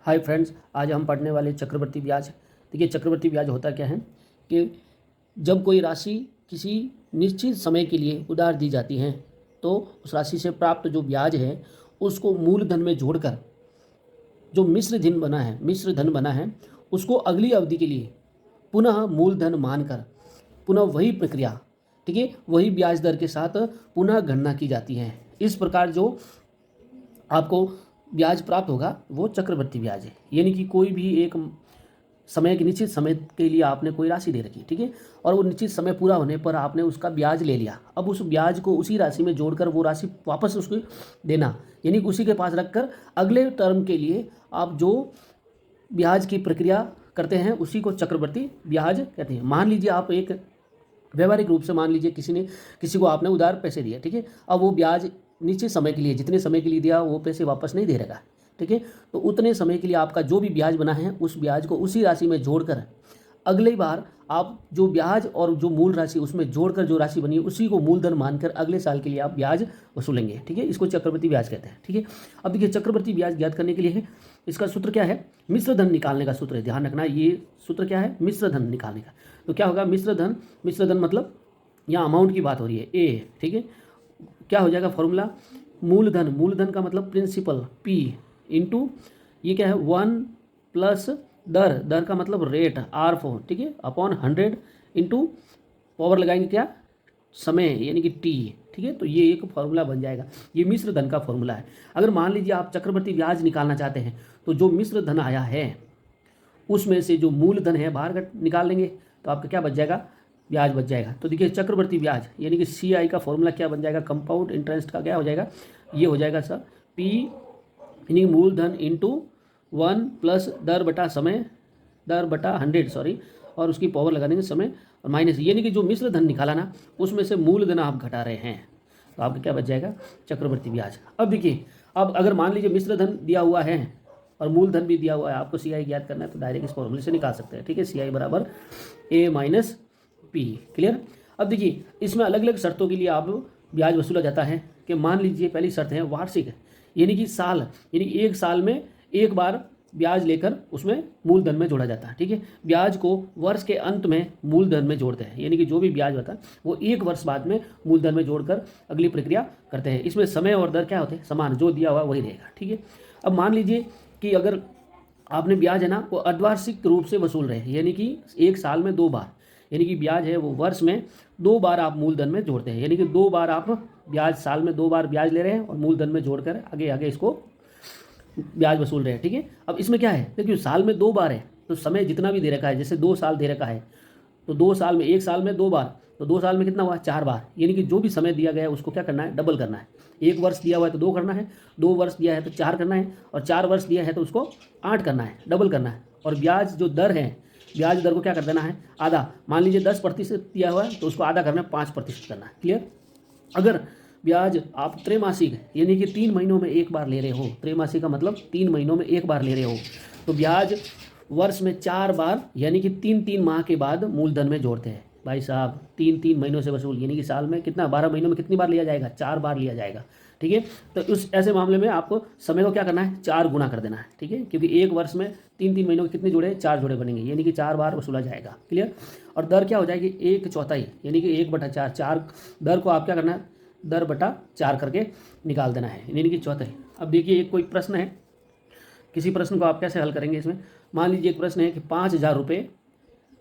Hi friends, आज हम पढ़ने वाले चक्रवर्ती ब्याज। देखिए, चक्रवर्ती ब्याज होता क्या है कि जब कोई राशि किसी निश्चित समय के लिए उधार दी जाती है तो उस राशि से प्राप्त जो ब्याज है उसको मूलधन में जोड़कर जो मिश्र धन बना है उसको अगली अवधि के लिए पुनः मूलधन मानकर पुनः वही प्रक्रिया, ठीक है, वही ब्याज दर के साथ पुनः गणना की जाती है। इस प्रकार जो आपको ब्याज प्राप्त होगा वो चक्रवर्ती ब्याज है। यानी कि कोई भी एक समय के निश्चित समय के लिए आपने कोई राशि दे रखी, ठीक है, और वो निश्चित समय पूरा होने पर आपने उसका ब्याज ले लिया। अब उस ब्याज को उसी राशि में जोड़कर वो राशि वापस उसको देना, यानी कि उसी के पास रखकर अगले टर्म के लिए आप जो ब्याज की प्रक्रिया करते हैं उसी को चक्रवर्ती ब्याज कहते हैं। मान लीजिए आप एक व्यवहारिक रूप से मान लीजिए किसी को आपने उधार पैसे दिए, ठीक है, अब वो ब्याज निश्चित समय के लिए, जितने समय के लिए दिया वो पैसे वापस नहीं दे रहेगा, ठीक है, तो उतने समय के लिए आपका जो भी ब्याज बना है उस ब्याज को उसी राशि में जोड़कर अगली बार आप जो ब्याज और जो मूल राशि उसमें जोड़कर जो राशि बनी है उसी को मूलधन मानकर अगले साल के लिए आप ब्याज वसूलेंगे, ठीक है। इसको चक्रवर्ती ब्याज कहते हैं, ठीक है। अब देखिए, चक्रवर्ती ब्याज ज्ञात करने के लिए इसका सूत्र क्या है? मिश्र धन निकालने का सूत्र है। ध्यान रखना, ये सूत्र क्या है? मिश्र धन निकालने का। तो क्या होगा मिश्र धन मतलब यहाँ अमाउंट की बात हो रही है, ए, ठीक है। क्या हो जाएगा फॉर्मूला? मूलधन का मतलब प्रिंसिपल पी इंटू ये क्या है 1 प्लस दर का मतलब रेट R4, ठीक है, अपॉन 100 इंटू पावर लगाएंगे क्या? समय, यानी कि टी, ठीक है। तो ये एक फॉर्मूला बन जाएगा। ये मिश्र धन का फॉर्मूला है। अगर मान लीजिए आप चक्रवर्ती ब्याज निकालना चाहते हैं तो जो मिश्र धन आया है उसमें से जो मूलधन है बाहर निकाल लेंगे तो आपका क्या बच जाएगा? ब्याज बच जाएगा। तो देखिए, चक्रवर्ती ब्याज यानी कि CI का फॉर्मूला क्या बन जाएगा? कंपाउंड इंटरेस्ट का क्या हो जाएगा? ये हो जाएगा सर P यानी मूलधन इंटू 1 प्लस दर बटा 100 सॉरी, और उसकी पावर लगा देंगे समय और माइनस, यानी कि जो मिश्र धन निकाला ना उसमें से मूलधन आप घटा रहे हैं तो आपका क्या बच जाएगा? चक्रवर्ती ब्याज। अब देखिए, अब अगर मान लीजिए मिश्र धन दिया हुआ है और मूलधन भी दिया हुआ है, आपको CI ज्ञात करना है तो डायरेक्ट इस फॉर्मूले से निकाल सकते हैं, ठीक है। CI बराबर A माइनस P, क्लियर। अब देखिए, इसमें अलग अलग शर्तों के लिए आप ब्याज वसूला जाता है कि मान लीजिए पहली शर्त है वार्षिक, यानी कि साल, यानी एक साल में एक बार ब्याज लेकर उसमें मूलधन में जोड़ा जाता है, ठीक है। ब्याज को वर्ष के अंत में मूलधन में जोड़ते हैं, यानी कि जो भी ब्याज होता है वो एक वर्ष बाद में मूलधन में जोड़कर अगली प्रक्रिया करते हैं। इसमें समय और दर क्या होते हैं? समान, जो दिया हुआ वही रहेगा, ठीक है। अब मान लीजिए कि अगर आपने ब्याज है ना वो अर्धवार्षिक रूप से वसूल रहे हैं, यानी कि एक साल में 2 बार, यानी कि ब्याज है वो वर्ष में 2 बार आप मूलधन में जोड़ते हैं, यानी कि 2 बार आप ब्याज, साल में 2 बार ब्याज ले रहे हैं और मूलधन में जोड़कर आगे आगे इसको ब्याज वसूल रहे हैं, ठीक है। अब इसमें क्या है? देखिए, साल में 2 बार है तो समय जितना भी दे रखा है, जैसे 2 साल दे रखा है तो 2 साल में, एक साल में 2 बार तो 2 साल में कितना हुआ? 4 बार, यानी कि जो भी समय दिया गया है उसको क्या करना है? डबल करना है। 1 वर्ष दिया हुआ है तो 2 करना है, 2 वर्ष दिया है तो 4 करना है, और 4 वर्ष दिया है तो उसको 8 करना है, डबल करना है। और ब्याज जो दर है, ब्याज दर को क्या कर देना है? आधा। मान लीजिए 10% दिया हुआ है तो उसको आधा करना है, 5% करना है, क्लियर। अगर ब्याज आप त्रैमासिक यानी कि 3 महीनों में एक बार ले रहे हो, त्रैमासिक का मतलब 3 महीनों में एक बार ले रहे हो, तो ब्याज वर्ष में 4 बार यानी कि 3-3 माह के बाद मूलधन में जोड़ते हैं। भाई साहब, 3-3 महीनों से वसूल, यानी कि साल में कितना? 12 महीनों में कितनी बार लिया जाएगा? 4 बार लिया जाएगा, ठीक है। तो उस ऐसे मामले में आपको समय को क्या करना है? 4 गुना कर देना है, ठीक है, क्योंकि एक वर्ष में 3-3 महीनों के कितने जोड़े? 4 जोड़े बनेंगे, यानी कि 4 बार वसूला जाएगा, क्लियर। और दर क्या हो जाएगी? 1/4, यानी कि 1/4, 4 दर को आप क्या करना है? दर बटा 4 करके निकाल देना है, यानी कि चौथाई। अब देखिए, एक कोई प्रश्न है, किसी प्रश्न को आप कैसे हल करेंगे इसमें? मान लीजिए एक प्रश्न है कि 5,000 रुपये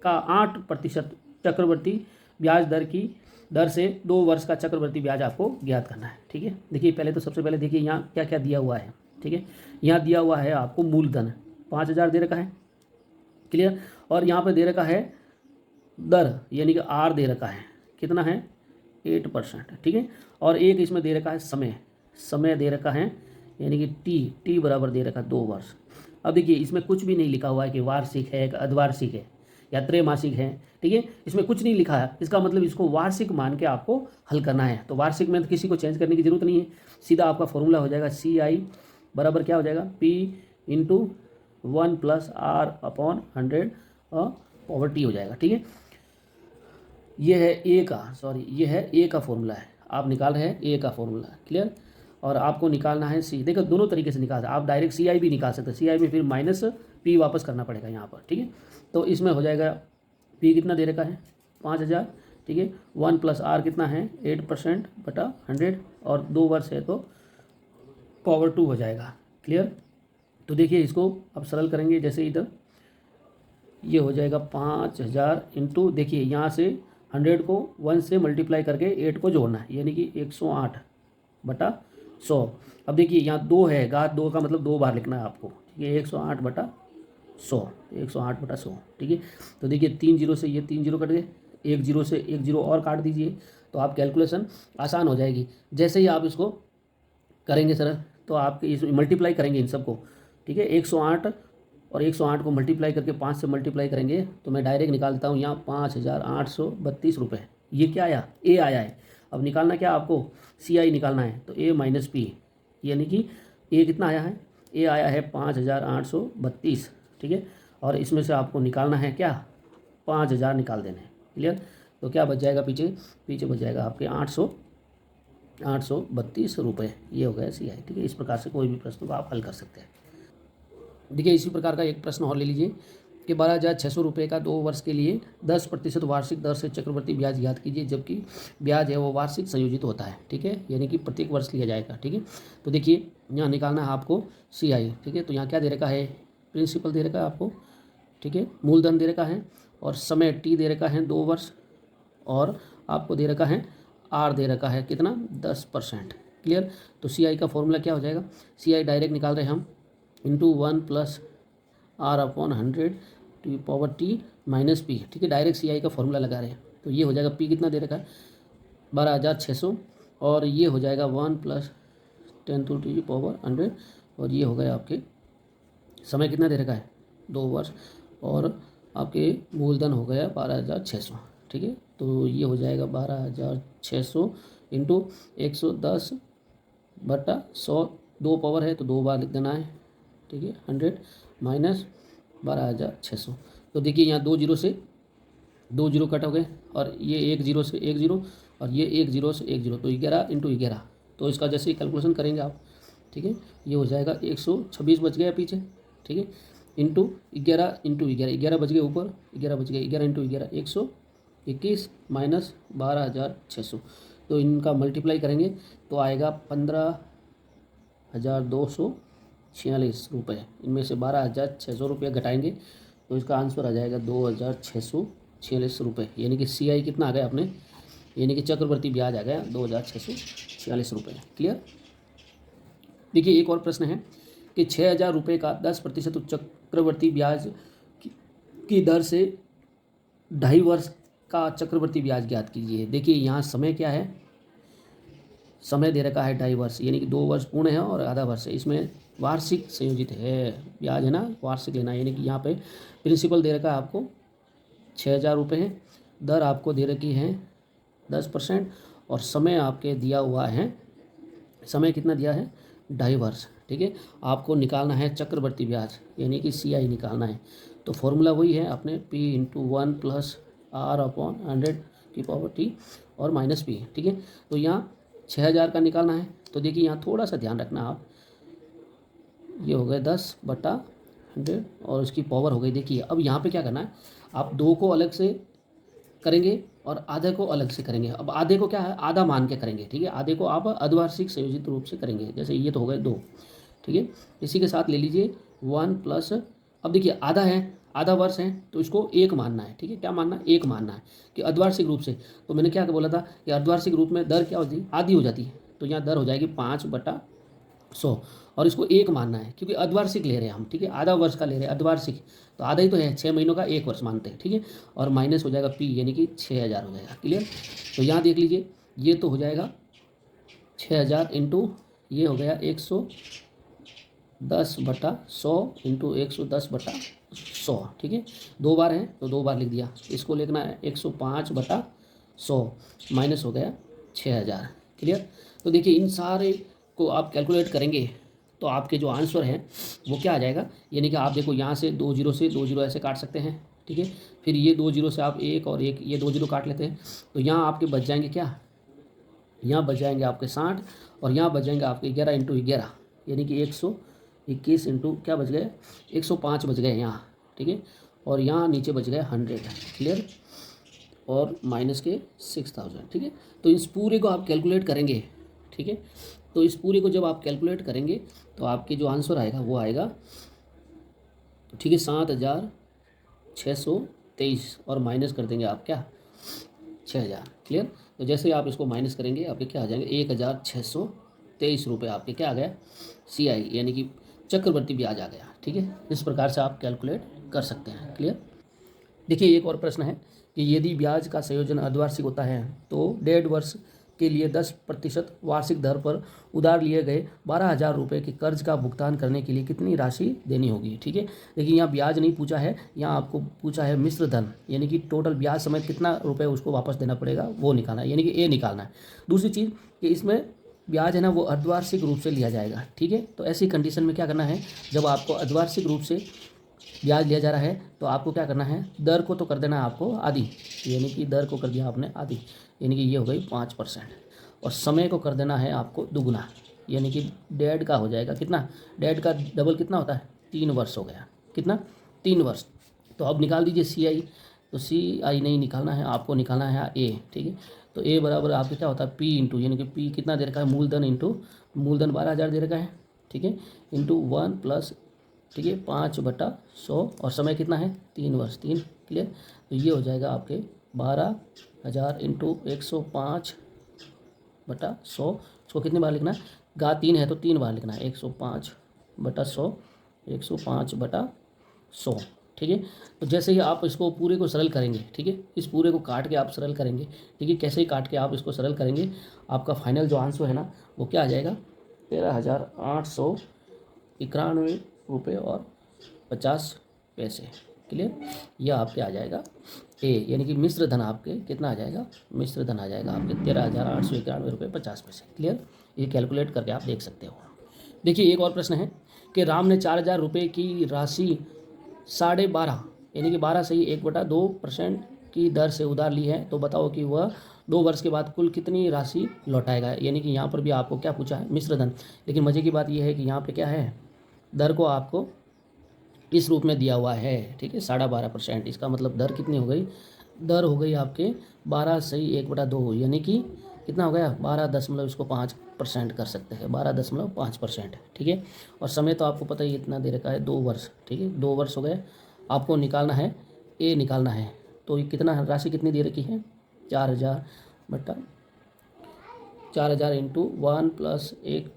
का 8% चक्रवर्ती ब्याज दर से 2 वर्ष का चक्रवर्ती ब्याज आपको ज्ञात करना है, ठीक है। देखिए, पहले तो सबसे पहले देखिए यहाँ क्या क्या दिया हुआ है, ठीक है। यहाँ दिया हुआ है आपको मूलधन 5,000 दे रखा है, क्लियर। और यहाँ पे दे रखा है दर, यानी कि R दे रखा है, कितना है? 8%, ठीक है। और एक इसमें दे रखा है समय दे रखा है, यानी कि टी बराबर दे रखा है 2 वर्ष। अब देखिए, इसमें कुछ भी नहीं लिखा हुआ है कि वार्षिक है, अर्धवार्षिक है या त्रैमासिक है, ठीक है, इसमें कुछ नहीं लिखा है। इसका मतलब इसको वार्षिक मान के आपको हल करना है। तो वार्षिक में तो किसी को चेंज करने की जरूरत नहीं है, सीधा आपका फॉर्मूला हो जाएगा CI बराबर क्या हो जाएगा? P into 1 plus R upon 100 और पावर T हो जाएगा, ठीक है। ये है ए का फॉर्मूला है, आप निकाल रहे हैं ए का फॉर्मूला, क्लियर। और आपको निकालना है सी। देखो दोनों तरीके से निकाल सकते, आप डायरेक्ट सी आई भी निकाल सकते हैं, सी आई में फिर माइनस पी वापस करना पड़ेगा यहाँ पर, ठीक है। तो इसमें हो जाएगा पी कितना दे रखा है 5000, ठीक है। 1 प्लस आर कितना है 8% बटा 100 और 2 वर्ष है तो पावर 2 हो जाएगा। क्लियर। तो देखिए इसको अब सरल करेंगे, जैसे इधर ये हो जाएगा 5000 इंटू, देखिए यहाँ से 100 को 1 से मल्टीप्लाई करके 8 को जोड़ना है, यानी कि 108 बटा 100। अब देखिए यहाँ 2 है, घात 2 का मतलब 2 बार लिखना है आपको, ठीक है। 108 बटा 100, 108 बटा 100, ठीक है। तो देखिए 3 जीरो से ये 3 जीरो कट गए, 1 जीरो से 1 जीरो और काट दीजिए, तो आप कैलकुलेशन आसान हो जाएगी। जैसे ही आप इसको करेंगे सर, तो आपके इस मल्टीप्लाई करेंगे इन सबको, ठीक है। 108 और 108 को मल्टीप्लाई करके 5 से मल्टीप्लाई करेंगे तो मैं डायरेक्ट निकाल देता हूँ यहाँ 5832 रुपये। ये क्या आया, ए आया है। अब निकालना क्या आपको, सी आई निकालना है, तो ए माइनस पी, यानी कि ए कितना आया है, ए आया है 5832, ठीक है। और इसमें से आपको निकालना है क्या, 5000 निकाल देने हैं। क्लियर। तो क्या बच जाएगा, पीछे बच जाएगा आपके 832 रुपये। ये हो गया सी आई, ठीक है। इस प्रकार से कोई भी प्रश्न को आप हल कर सकते हैं। देखिए इसी प्रकार का एक प्रश्न और ले लीजिए कि 12,600 रुपये का 2 वर्ष के लिए 10% वार्षिक दर से चक्रवृद्धि ब्याज ज्ञात कीजिए, जबकि ब्याज है वो वार्षिक संयोजित होता है, ठीक है, यानी कि प्रत्येक वर्ष लिया जाएगा, ठीक है। तो देखिए यहाँ निकालना है आपको सी आई, ठीक है। तो यहाँ क्या दे रखा है, प्रिंसिपल दे रखा है आपको, ठीक है, मूलधन दे रखा है और समय टी दे रखा है 2 वर्ष, और आपको दे रखा है आर दे रखा है कितना 10%। क्लियर। तो सी आई का फॉर्मूला क्या हो जाएगा, सी आई डायरेक्ट निकाल रहे हैं हम, into 1 plus R upon 100 to power T minus P, ठीक है। डायरेक्ट सी आई का फॉर्मूला लगा रहे हैं, तो ये हो जाएगा पी कितना दे रखा है 12,600, और ये हो जाएगा 1 प्लस 10 टू टी पावर 100, और ये हो गया आपके समय कितना दे रखा है 2 वर्ष, और आपके मूलधन हो गया 12,600, ठीक है। तो ये हो जाएगा 12,600 इंटू 110 बटा 100, 2 पावर है तो 2 बार लिख देना है, ठीक है। 100 माइनस 12,600। तो देखिए यहाँ 2 जीरो से 2 जीरो कट हो गए, और ये 1 जीरो से 1 जीरो, और ये 1 जीरो से 1 जीरो, तो 11 इंटू 11। तो इसका जैसे ही कैलकुलेशन करेंगे आप, ठीक है, ये हो जाएगा 126 बच गया पीछे, ठीक है, इंटू 11 इंटू 11, 11 बच गए ऊपर, 11 बच गए, 11 इंटू 11 121 माइनस 12,600। तो इनका मल्टीप्लाई करेंगे तो आएगा 15,246 रुपये। इनमें से 12,600 रुपये घटाएंगे तो इसका आंसर आ जाएगा 2,646 रुपये, यानी कि सी आई कितना आ गया अपने, यानी कि चक्रवर्ती ब्याज आ गया 2,646 रुपये। क्लियर। देखिए एक और प्रश्न है कि 6,000 रुपये का 10% चक्रवर्ती ब्याज की दर से 2.5 वर्ष का चक्रवर्ती ब्याज ज्ञात कीजिए। देखिए यहाँ समय क्या है, समय दे रखा है 2.5 वर्ष, यानी कि 2 वर्ष पूर्ण है और आधा वर्ष है। इसमें वार्षिक संयोजित है ब्याज, है ना, वार्षिक लेना, यानी कि यहाँ पे प्रिंसिपल दे रखा है आपको 6,000 रुपये है, दर आपको दे रखी है 10%, और समय आपके दिया हुआ है, समय कितना दिया है 2.5 वर्ष, ठीक है। आपको निकालना है चक्रवर्ती ब्याज, यानी कि सी आई निकालना है। तो फॉर्मूला वही है अपने P into 1 plus R upon 100 की पावर टी और माइनस पी, ठीक है। तो यहाँ 6,000 का निकालना है, तो देखिए यहाँ थोड़ा सा ध्यान रखना आप, ये हो गए 10 बटा 100 और उसकी पावर हो गई। देखिए अब यहाँ पे क्या करना है, आप 2 को अलग से करेंगे और आधे को अलग से करेंगे। अब आधे को क्या है, आधा मान के करेंगे, ठीक है। आधे को आप अर्धवार्षिक संयोजित रूप से करेंगे, जैसे ये तो हो गए 2, ठीक है। इसी के साथ ले लीजिए 1 प्लस, अब देखिए आधा है, आधा वर्ष है तो इसको 1 मानना है, ठीक है। क्या मानना है, 1 मानना है कि अर्धवार्षिक रूप से। तो मैंने क्या बोला था कि अर्धवार्षिक रूप में दर क्या होती है, आधी हो जाती है, तो यहाँ दर हो जाएगी 5/100, और इसको 1 मानना है क्योंकि अर्धवार्षिक ले रहे हैं हम, ठीक है। आधा वर्ष का ले रहे हैं अर्धवार्षिक, तो आधा ही तो है, 6 महीनों का 1 वर्ष मानते हैं, ठीक है। और माइनस हो जाएगा पी, यानी कि 6,000 हो जाएगा। क्लियर। तो यहाँ देख लीजिए ये तो हो जाएगा 6,000 इंटू ये हो गया 110/100 इंटू 110/100, ठीक है। 2 बार है तो 2 बार लिख दिया। इसको लिखना है 105/100 माइनस हो गया 6,000। क्लियर। तो देखिए इन सारे को आप कैलकुलेट करेंगे तो आपके जो आंसर है वो क्या आ जाएगा, यानी कि आप देखो यहाँ से 2 जीरो से 2 जीरो ऐसे काट सकते हैं, ठीक है। फिर ये 2 जीरो से आप 1 और 1, ये 2 जीरो काट लेते हैं, तो यहाँ आपके बच जाएंगे क्या यहाँ बच जाएंगे आपके 60 और यहाँ बच जाएंगे आपके 11 इंटू 11 यानी कि 121 इंटू क्या बच गए 105 बच गए यहाँ, ठीक है। और यहाँ नीचे बच गए 100, क्लियर, और माइनस के 6000, ठीक है। तो इस पूरे को आप कैलकुलेट करेंगे, ठीक है। तो इस पूरे को जब आप कैलकुलेट करेंगे तो आपके जो आंसर आएगा वो आएगा, ठीक है, 7623 और माइनस कर देंगे आप क्या 6000, क्लियर। तो जैसे ही आप इसको माइनस करेंगे आपके क्या आ जाएंगे 1623 रुपये आपके क्या आ गया CI यानी कि चक्रवर्ती ब्याज आ गया, ठीक है। इस प्रकार से आप कैलकुलेट कर सकते हैं, क्लियर। देखिए एक और प्रश्न है कि यदि ब्याज का संयोजन अर्धवार्षिक होता है तो 1.5 वर्ष के लिए 10% वार्षिक दर पर उधार लिए गए 12,000 रुपये के कर्ज का भुगतान करने के लिए कितनी राशि देनी होगी, ठीक है। देखिए यहाँ ब्याज नहीं पूछा है, यहाँ आपको पूछा है मिश्र धन यानी कि टोटल ब्याज समेत कितना रुपये उसको वापस देना पड़ेगा वो निकालना है, यानी कि ए निकालना है। दूसरी चीज़ कि इसमें ब्याज है ना वो अर्धवार्षिक रूप से लिया जाएगा, ठीक है। तो ऐसी कंडीशन में क्या करना है, जब आपको अर्धवार्षिक रूप से ब्याज लिया जा रहा है तो आपको क्या करना है, दर को तो कर देना है आपको आधी, यानी कि दर को कर दिया आपने आधी, यानी कि ये हो गई 5%, और समय को कर देना है आपको दुगुना, यानी कि 1.5 का हो जाएगा कितना, 1.5 का डबल कितना होता है 3 वर्ष हो गया, कितना 3 वर्ष। तो अब निकाल दीजिए CI, तो CI नहीं निकालना है आपको, निकालना है A, ठीक है। तो A बराबर आपके क्या होता है P इंटू, यानी कि P कितना दे रखा है मूलधन इंटू मूलधन 12,000 दे रखा है, ठीक है, इंटू 1 प्लस, ठीक है, 5/100 और समय कितना है 3 वर्ष, 3, क्लियर। तो ये हो जाएगा आपके 12,000 इंटू 105/100, इसको कितनी बार लिखना है, गा 3 है तो 3 बार लिखना है, 105/100, 105/100, ठीक है। तो जैसे ही आप इसको पूरे को सरल करेंगे, ठीक है, इस पूरे को काट के आप सरल करेंगे, ठीक है, कैसे ही काट के आप इसको सरल करेंगे आपका फाइनल जो आंसर है ना वो क्या आ जाएगा 13,891 रुपये और 50 पैसे, क्लियर। यह आपके आ जाएगा A, यानी कि मिश्र धन आपके कितना आ जाएगा, मिश्र धन आ जाएगा आपके 13,891 रुपये 50 पैसे, क्लियर। ये कैलकुलेट करके आप देख सकते हो। देखिए एक और प्रश्न है कि राम ने 4,000 रुपये की राशि 12.5 यानी कि 12 सही 1/2% की दर से उधार ली है, तो बताओ कि वह 2 वर्ष के बाद कुल कितनी राशि लौटाएगा। यानी कि यहाँ पर भी आपको क्या पूछा है मिश्र धन, लेकिन मज़े की बात यह है कि यहाँ पे क्या है, दर को आपको इस रूप में दिया हुआ है, ठीक है, 12.5%। इसका मतलब दर कितनी हो गई, दर हो गई आपके 12 सही 1/2, यानी कि कितना हो गया 12.5% कर सकते हैं, 12.5%, ठीक है। और समय तो आपको पता ही इतना दे रखा है 2 वर्ष, ठीक है, 2 वर्ष हो गए। आपको निकालना है A निकालना है, तो ये कितना राशि कितनी दे रखी है 4,000 इंटू 1 प्लस 1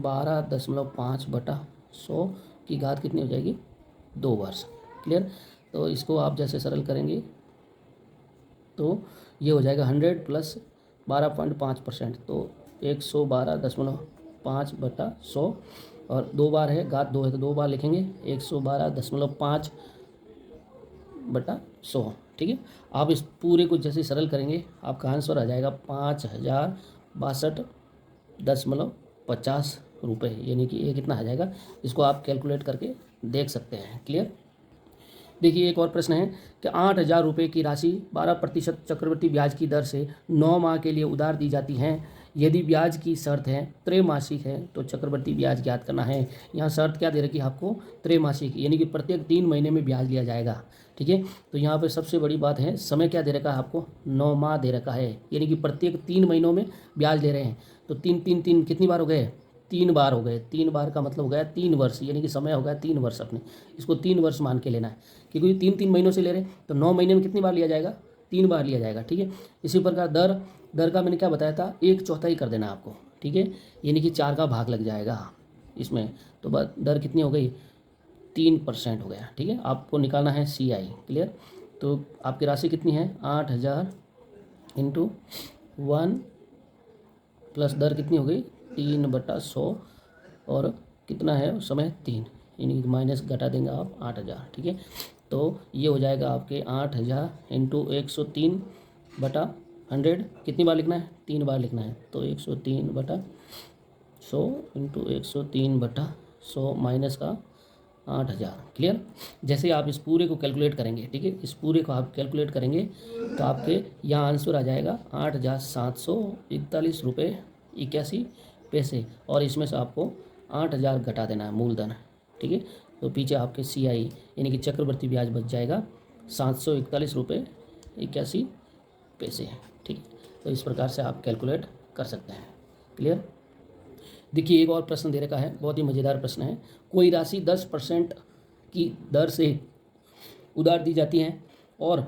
12.5/100 की घात कितनी हो जाएगी 2 वर्ष, क्लियर। तो इसको आप जैसे सरल करेंगे तो ये हो जाएगा 100 प्लस 12.5%, तो 112.5/100 और 2 बार है, घात 2 है तो 2 बार लिखेंगे 112.5/100, ठीक है। आप इस पूरे को जैसे सरल करेंगे आपका आंसर आ जाएगा 5,062.50 रुपये, यानी कि ये कितना आ जाएगा, इसको आप कैलकुलेट करके देख सकते हैं, क्लियर। देखिए एक और प्रश्न है कि 8,000 रुपये की राशि 12% चक्रवृद्धि ब्याज की दर से 9 माह के लिए उधार दी जाती है। यदि ब्याज की शर्त है त्रैमासिक है तो चक्रवृद्धि ब्याज ज्ञात करना है। यहाँ शर्त क्या दे रखी है आपको, त्रैमासिक, यानी कि प्रत्येक 3 महीने में ब्याज लिया जाएगा, ठीक है। तो यहाँ पर सबसे बड़ी बात है समय क्या दे रखा है आपको 9 माह दे रखा है, यानी कि प्रत्येक 3 महीनों में ब्याज ले रहे हैं। तो 3 कितनी बार हो गए 3 बार हो गए, 3 बार का मतलब हो गया 3 वर्ष, यानी कि समय हो गया 3 वर्ष, अपने इसको 3 वर्ष मान के लेना है क्योंकि 3 महीनों से ले रहे हैं तो 9 महीने में कितनी बार लिया जाएगा 3 बार लिया जाएगा, ठीक है। इसी प्रकार दर का मैंने क्या बताया था 1/4 कर देना आपको, ठीक है, यानी कि 4 का भाग लग जाएगा इसमें, तो दर कितनी हो गई 3% हो गया, ठीक है। आपको निकालना है CI, क्लियर। तो आपकी राशि कितनी है 8,000 इंटू 1 प्लस दर कितनी हो गई 3/100 और कितना है समय 3, यानी माइनस घटा देंगे आप 8,000, ठीक है। तो ये हो जाएगा आपके 8,000 इंटू 103/100, कितनी बार लिखना है 3 बार लिखना है, तो 103/100 इंटू 103/100 माइनस का 8,000। क्लियर। जैसे आप इस पूरे को कैलकुलेट करेंगे, ठीक है, इस पूरे को आप कैलकुलेट करेंगे तो आपके यहाँ आंसर आ जाएगा 8,741 रुपये 81 पैसे, और इसमें से आपको 8,000 घटा देना है मूलधन, ठीक है। तो पीछे आपके CI यानी कि चक्रवर्ती ब्याज बच जाएगा 741 रुपये 81 पैसे, ठीक है। तो इस प्रकार से आप कैलकुलेट कर सकते हैं। क्लियर। देखिए एक और प्रश्न दे रखा है, बहुत ही मज़ेदार प्रश्न है। कोई राशि 10% की दर से उधार दी जाती है और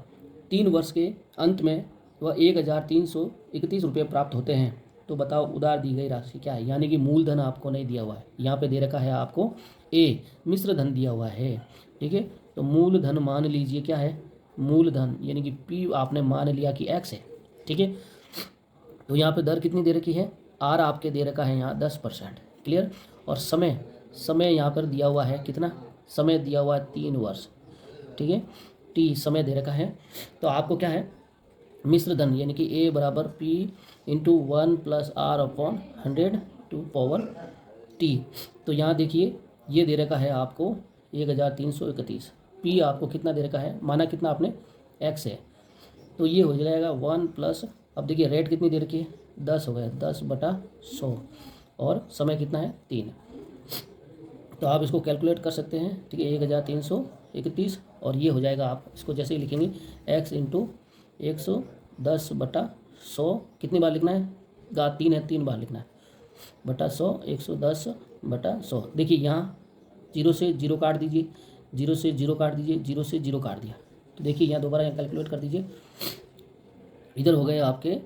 3 वर्ष के अंत में वह 1,331 रुपये प्राप्त होते हैं, तो बताओ उधार दी गई राशि क्या है। यानी कि मूलधन आपको नहीं दिया हुआ है, यहाँ पे दे रखा है आपको A मिश्र धन दिया हुआ है, ठीक है। तो मूलधन मान लीजिए क्या है, मूलधन यानी कि P आपने मान लिया कि X है, ठीक है। तो यहाँ पे दर कितनी दे रखी है, R आपके दे रखा है यहाँ 10%। क्लियर। और समय यहाँ पर दिया हुआ है कितना, समय दिया हुआ है 3 वर्ष, ठीक है। T समय दे रखा है। तो आपको क्या है, मिश्र धन यानी कि A बराबर P into 1 + R/100 to power T। तो यहाँ देखिए ये दे रखा है आपको 1,331। P आपको कितना दे रखा है, माना कितना आपने X है, तो ये हो जाएगा 1 प्लस, अब देखिए रेट कितनी दे रखी है 10 हो गया, 10/100, और समय कितना है 3। तो आप इसको कैलकुलेट कर सकते हैं, ठीक है। 1,331, और ये हो जाएगा, आप इसको जैसे ही लिखेंगे X इंटू 110/100, कितनी बार लिखना है, 3 है, 3 बार लिखना है, बटा 100, 110/100। देखिए यहाँ 0 से 0 काट दीजिए, 0 से 0 काट दीजिए, 0 से 0 काट दिया, तो देखिए यहाँ दोबारा यहाँ कैलकुलेट कर दीजिए, इधर हो गए आपके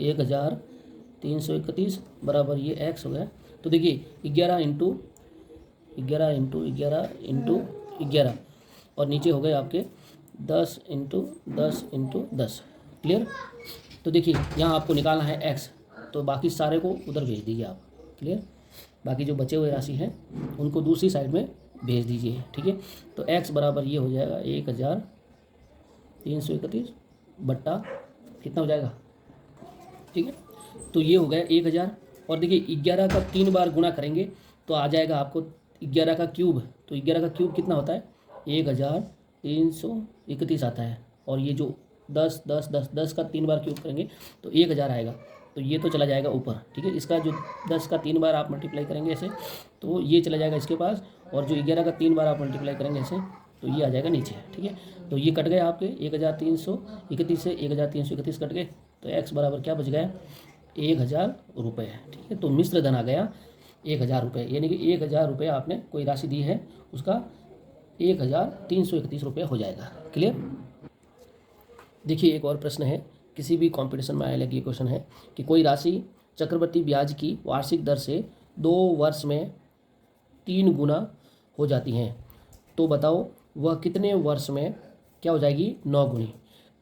1,331 बराबर ये X हो गया। तो देखिए 11 इंटू 11 और नीचे हो गए आपके 10 इंटू 10। क्लियर। तो देखिए यहाँ आपको निकालना है X, तो बाकी सारे को उधर भेज दीजिए आप। क्लियर। बाकी जो बचे हुए राशि हैं उनको दूसरी साइड में भेज दीजिए, ठीक है। तो X बराबर ये हो जाएगा 1,331 बट्टा कितना हो जाएगा, ठीक है। तो ये हो गया 1,000, और देखिए 11 का 3 बार गुणा करेंगे तो आ जाएगा आपको 11 का क्यूब। तो 11 का क्यूब कितना होता है, 1,331 आता है, और ये जो 10 का 3 बार क्यूब करेंगे तो 1,000 आएगा। तो ये तो चला जाएगा ऊपर, ठीक है। इसका जो 10 का 3 बार आप मल्टीप्लाई करेंगे ऐसे, तो ये चला जाएगा इसके पास, और जो 11 का 3 बार आप मल्टीप्लाई करेंगे ऐसे, तो ये आ जाएगा नीचे, ठीक है। तो ये कट गए आपके 1,331 से 1,331 कट गए, तो X बराबर क्या बच गया, 1,000 रुपये, ठीक है। तो मिश्र धन आ गया 1,000 रुपये, यानी कि 1,000 रुपये आपने कोई राशि दी है, उसका 1,331 रुपये हो जाएगा। क्लियर। देखिए एक और प्रश्न है, किसी भी कंपटीशन में आने लगी क्वेश्चन है कि कोई राशि चक्रवृद्धि ब्याज की वार्षिक दर से 2 वर्ष में 3 गुना हो जाती हैं, तो बताओ वह कितने वर्ष में क्या हो जाएगी, 9 गुनी।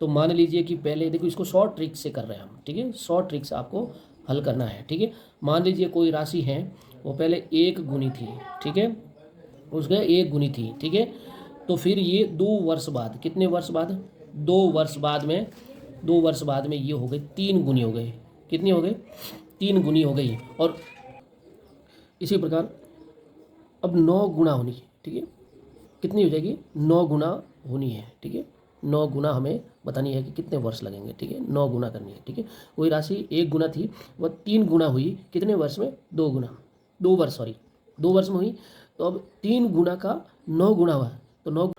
तो मान लीजिए कि पहले देखो, इसको शॉर्ट ट्रिक से कर रहे हैं हम, ठीक है, शॉर्ट ट्रिक से आपको हल करना है, ठीक है। मान लीजिए कोई राशि है वो पहले 1 गुनी थी, ठीक है, उसके 1 गुनी थी, ठीक है। तो फिर ये 2 वर्ष बाद, कितने वर्ष बाद, 2 वर्ष बाद में, 2 वर्ष बाद में ये हो गई 3 गुनी हो गई, कितनी हो गई, 3 गुनी हो गई। और इसी प्रकार अब 9 गुना होनी है, ठीक है, कितनी हो जाएगी, 9 गुना होनी है, ठीक है। 9 गुना हमें बतानी है कि कितने वर्ष लगेंगे, ठीक है, 9 गुना करनी है, ठीक है। कोई राशि 1 गुना थी, वह 3 गुना हुई, कितने वर्ष में, 2 वर्ष में हुई। तो अब 3 गुना का 9 गुना हुआ, तो 9,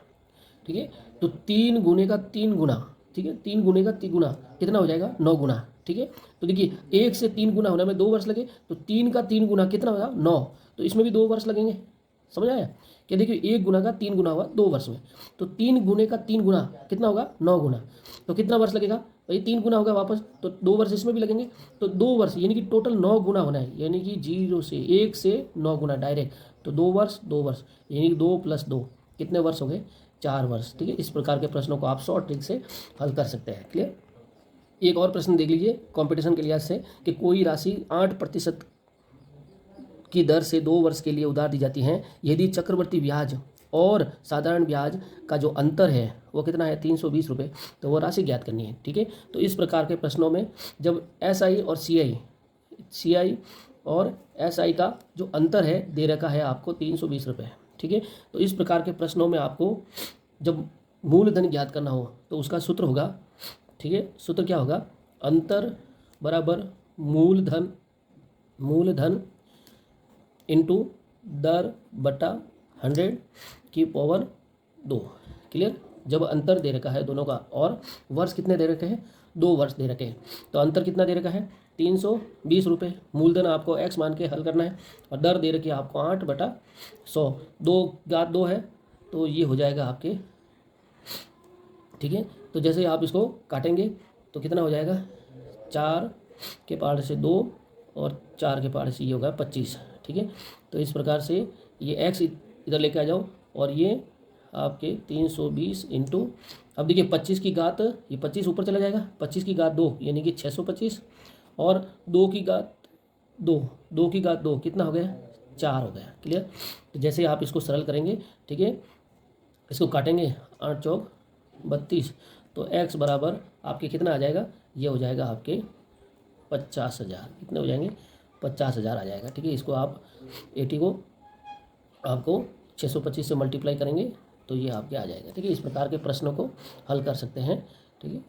ठीक है। तो 3 गुने का 3 गुना, ठीक है, 3 गुने का 3 गुना कितना हो जाएगा, 9 गुना, ठीक है। तो देखिए 1 से 3 गुना होने में 2 वर्ष लगे, तो 3 का 3 गुना कितना होगा, 9, तो इसमें भी 2 वर्ष लगेंगे। समझ आया कि देखिए 1 गुना का 3 गुना हुआ 2 वर्ष में, तो 3 गुने का 3 गुना कितना होगा, 9 गुना, तो कितना वर्ष लगेगा, तो ये 3 गुना होगा वापस, तो 2 वर्ष इसमें भी लगेंगे, तो 2 वर्ष यानी कि टोटल 9 गुना होना है, यानी कि 0 से 1 से 9 गुना डायरेक्ट, तो 2 वर्ष यानी कि 2 + 2 कितने वर्ष हो गए, 4 वर्ष, ठीक है। इस प्रकार के प्रश्नों को आप शॉर्ट ट्रिक से हल कर सकते हैं। क्लियर। एक और प्रश्न देख लीजिए कंपटीशन के लिहाज से कि कोई राशि 8% की दर से 2 वर्ष के लिए उधार दी जाती हैं, यदि चक्रवृद्धि ब्याज और साधारण ब्याज का जो अंतर है वो कितना है, 320 रुपये, तो वो राशि ज्ञात करनी है, ठीक है। तो इस प्रकार के प्रश्नों में जब SI और CI और SI का जो अंतर है दे रखा है आपको 320 रुपये, ठीक है। ठीक है। तो इस प्रकार के प्रश्नों में आपको जब मूलधन ज्ञात करना हो तो उसका सूत्र होगा, ठीक है। सूत्र क्या होगा, अंतर बराबर मूलधन इंटू दर बटा 100 की पावर 2। क्लियर। जब अंतर दे रखा है दोनों का और वर्ष कितने दे रखे हैं, 2 वर्ष दे रखे हैं, तो अंतर कितना दे रखा है 320 रुपये। मूलधन आपको x मान के हल करना है और दर दे रखी है आपको 8/100। 2 है तो ये हो जाएगा आपके, ठीक है। तो जैसे आप इसको काटेंगे तो कितना हो जाएगा, 4 के पार से 2 और 4 के पार से ये होगा 25, ठीक है। तो इस प्रकार से ये x इधर लेके आ जाओ और ये आपके 320 इंटू, अब देखिए 25 की घात, ये 25 ऊपर चला जाएगा, 25 की घात 2 यानी कि 625 और 2 की घात 2 कितना हो गया, 4 हो गया। क्लियर। तो जैसे आप इसको सरल करेंगे, ठीक है, इसको काटेंगे 8 चौक 32, तो x बराबर आपके कितना आ जाएगा, ये हो जाएगा आपके 50,000। कितने हो जाएंगे, 50,000 आ जाएगा, ठीक है। इसको आप 80 को आपको 625 से मल्टीप्लाई करेंगे तो ये आपके आ जाएगा, ठीक है। इस प्रकार के प्रश्नों को हल कर सकते हैं, ठीक है।